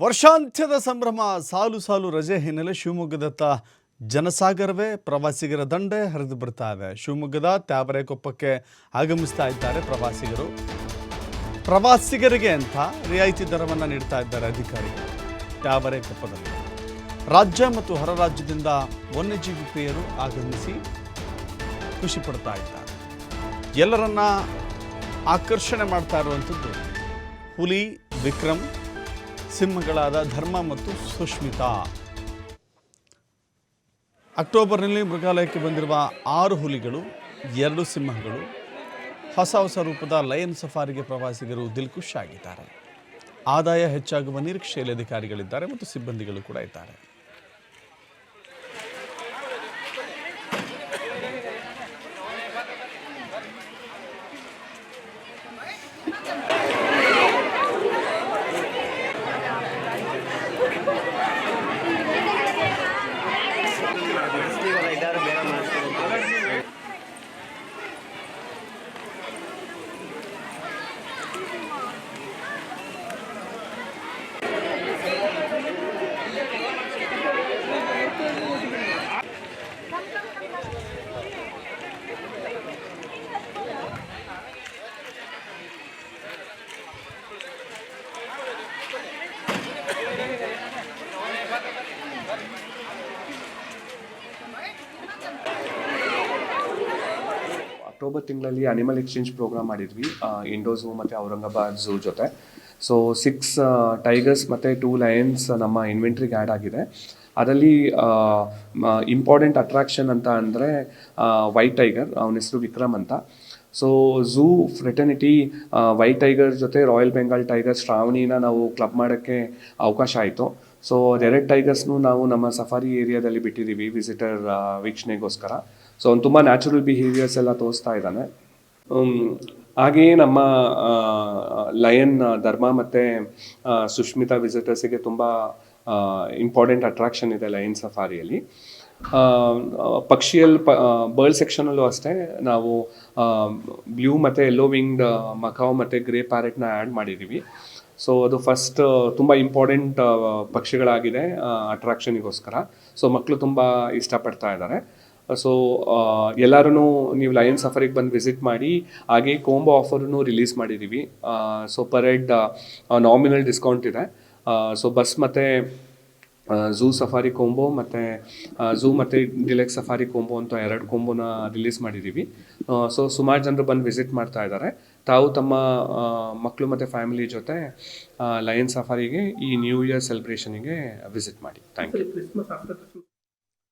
ವರ್ಷಾಂತ್ಯದ ಸಂಭ್ರಮ, ಸಾಲು ಸಾಲು ರಜೆ ಹಿನ್ನೆಲೆ ಶಿವಮೊಗ್ಗದತ್ತ ಜನಸಾಗರವೇ ಪ್ರವಾಸಿಗರ ದಂಡೆ ಹರಿದು ಬರ್ತಾ ಇದೆ. ಶಿವಮೊಗ್ಗದ ತ್ಯಾವರೆಕೊಪ್ಪಕ್ಕೆ ಆಗಮಿಸ್ತಾ ಇದ್ದಾರೆ ಪ್ರವಾಸಿಗರಿಗೆ ಅಂತ ರಿಯಾಯಿತಿ ದರವನ್ನು ನೀಡ್ತಾ ಇದ್ದಾರೆ ಅಧಿಕಾರಿಗಳು. ತ್ಯಾವರೆಕೊಪ್ಪದಲ್ಲಿ ರಾಜ್ಯ ಮತ್ತು ಹೊರ ರಾಜ್ಯದಿಂದ ವನ್ಯಜೀವಿ ಪ್ರಿಯರು ಆಗಮಿಸಿ ಖುಷಿ ಪಡ್ತಾ ಇದ್ದಾರೆ. ಎಲ್ಲರನ್ನ ಆಕರ್ಷಣೆ ಮಾಡ್ತಾ ಇರುವಂಥದ್ದು ಹುಲಿ ವಿಕ್ರಮ್, ಸಿಂಹಗಳಾದ ಧರ್ಮ ಮತ್ತು ಸುಷ್ಮಿತಾ. ಅಕ್ಟೋಬರ್ನಲ್ಲಿ ಮೃಗಾಲಯಕ್ಕೆ ಬಂದಿರುವ 6 ಹುಲಿಗಳು, 2 ಸಿಂಹಗಳು, ಹೊಸ ರೂಪದ ಲಯನ್ ಸಫಾರಿಗೆ ಪ್ರವಾಸಿಗರು ದಿಲ್ಖುಷ್ ಆಗಿದ್ದಾರೆ. ಆದಾಯ ಹೆಚ್ಚಾಗುವ ನಿರೀಕ್ಷೆಯಲ್ಲಿ ಅಧಿಕಾರಿಗಳಿದ್ದಾರೆ ಮತ್ತು ಸಿಬ್ಬಂದಿಗಳು ಕೂಡ ಇದ್ದಾರೆ. ಅಕ್ಟೋಬರ್ ತಿಂಗಳಲ್ಲಿ ಅನಿಮಲ್ ಎಕ್ಸ್ಚೇಂಜ್ ಪ್ರೋಗ್ರಾಮ್ ಮಾಡಿದ್ವಿ ಇಂಡೋ ಝೂ ಮತ್ತು ಔರಂಗಾಬಾದ್ ಝೂ ಜೊತೆ. ಸೊ 6 ಟೈಗರ್ಸ್ ಮತ್ತು 2 ಲಯನ್ಸ್ ನಮ್ಮ ಇನ್ವೆಂಟ್ರಿಗೆ ಆ್ಯಡ್ ಆಗಿದೆ. ಅದರಲ್ಲಿ ಇಂಪಾರ್ಟೆಂಟ್ ಅಟ್ರಾಕ್ಷನ್ ಅಂತ ಅಂದರೆ ವೈಟ್ ಟೈಗರ್, ಅವನ ಹೆಸರು ವಿಕ್ರಮ್ ಅಂತ. So zoo fraternity white tiger ಜೊತೆ ರಾಯಲ್ ಬೆಂಗಾಲ್ ಟೈಗರ್ ಶ್ರಾವಣಿನ ನಾವು ಕ್ಲಬ್ ಮಾಡೋಕ್ಕೆ ಅವಕಾಶ ಆಯಿತು. ಸೊ 2 ಟೈಗರ್ಸ್ನು ನಾವು ನಮ್ಮ ಸಫಾರಿ ಏರಿಯಾದಲ್ಲಿ ಬಿಟ್ಟಿದ್ದೀವಿ ವಿಸಿಟರ್ ವೀಕ್ಷಣೆಗೋಸ್ಕರ. ಸೊ ಅವ್ನು ತುಂಬ ನ್ಯಾಚುರಲ್ ಬಿಹೇವಿಯರ್ಸ್ ಎಲ್ಲ ತೋರಿಸ್ತಾ ಇದ್ದಾನೆ. ಹಾಗೆಯೇ ನಮ್ಮ ಲಯನ್ ಧರ್ಮ ಮತ್ತು ಸುಷ್ಮಿತಾ ವಿಸಿಟರ್ಸಿಗೆ ತುಂಬ ಇಂಪಾರ್ಟೆಂಟ್ ಅಟ್ರಾಕ್ಷನ್ ಇದೆ ಲಯನ್ ಸಫಾರಿಯಲ್ಲಿ. ಬರ್ಡ್ ಸೆಕ್ಷನಲ್ಲೂ ಅಷ್ಟೇ ನಾವು ಬ್ಲೂ ಮತ್ತು ಯೆಲ್ಲೋ ವಿಂಗ್ಡ್ ಮಕಾವ್ ಮತ್ತು ಗ್ರೇ ಪ್ಯಾರೆಟ್ನ ಆ್ಯಡ್ ಮಾಡಿದ್ದೀವಿ. ಸೊ ಅದು ಫಸ್ಟ್ ತುಂಬ ಇಂಪಾರ್ಟೆಂಟ್ ಪಕ್ಷಿಗಳಾಗಿದೆ ಅಟ್ರಾಕ್ಷನಿಗೋಸ್ಕರ. ಸೊ ಮಕ್ಕಳು ತುಂಬ ಇಷ್ಟಪಡ್ತಾ ಇದ್ದಾರೆ. ಸೊ ಎಲ್ಲರೂ ನೀವು ಲಯನ್ ಸಫಾರಿಗೆ ಬಂದು ವಿಸಿಟ್ ಮಾಡಿ. ಹಾಗೆ ಕೋಂಬೋ ಆಫರನ್ನು ರಿಲೀಸ್ ಮಾಡಿದ್ದೀವಿ. So per head nominal discount ಇದೆ. ಸೊ ಬಸ್ ಮತ್ತು ಝೂ ಸಫಾರಿ ಕೋಂಬೋ ಮತ್ತು ಝೂ ಮತ್ತು ಡಿಲೆಕ್ಸ್ ಸಫಾರಿ ಕೋಂಬೋ ಅಂತ 2 ಕೋಂಬೋನ ರಿಲೀಸ್ ಮಾಡಿದ್ದೀವಿ. ಸೊ ಸುಮಾರು ಜನರು ಬಂದು ವಿಸಿಟ್ ಮಾಡ್ತಾ ಇದ್ದಾರೆ. ತಾವು ತಮ್ಮ ಮಕ್ಕಳು ಮತ್ತು ಫ್ಯಾಮಿಲಿ ಜೊತೆ ಲಯನ್ ಸಫಾರಿಗೆ ಈ ನ್ಯೂ ಇಯರ್ ಸೆಲೆಬ್ರೇಷನಿಗೆ ವಿಸಿಟ್ ಮಾಡಿ. Thank you.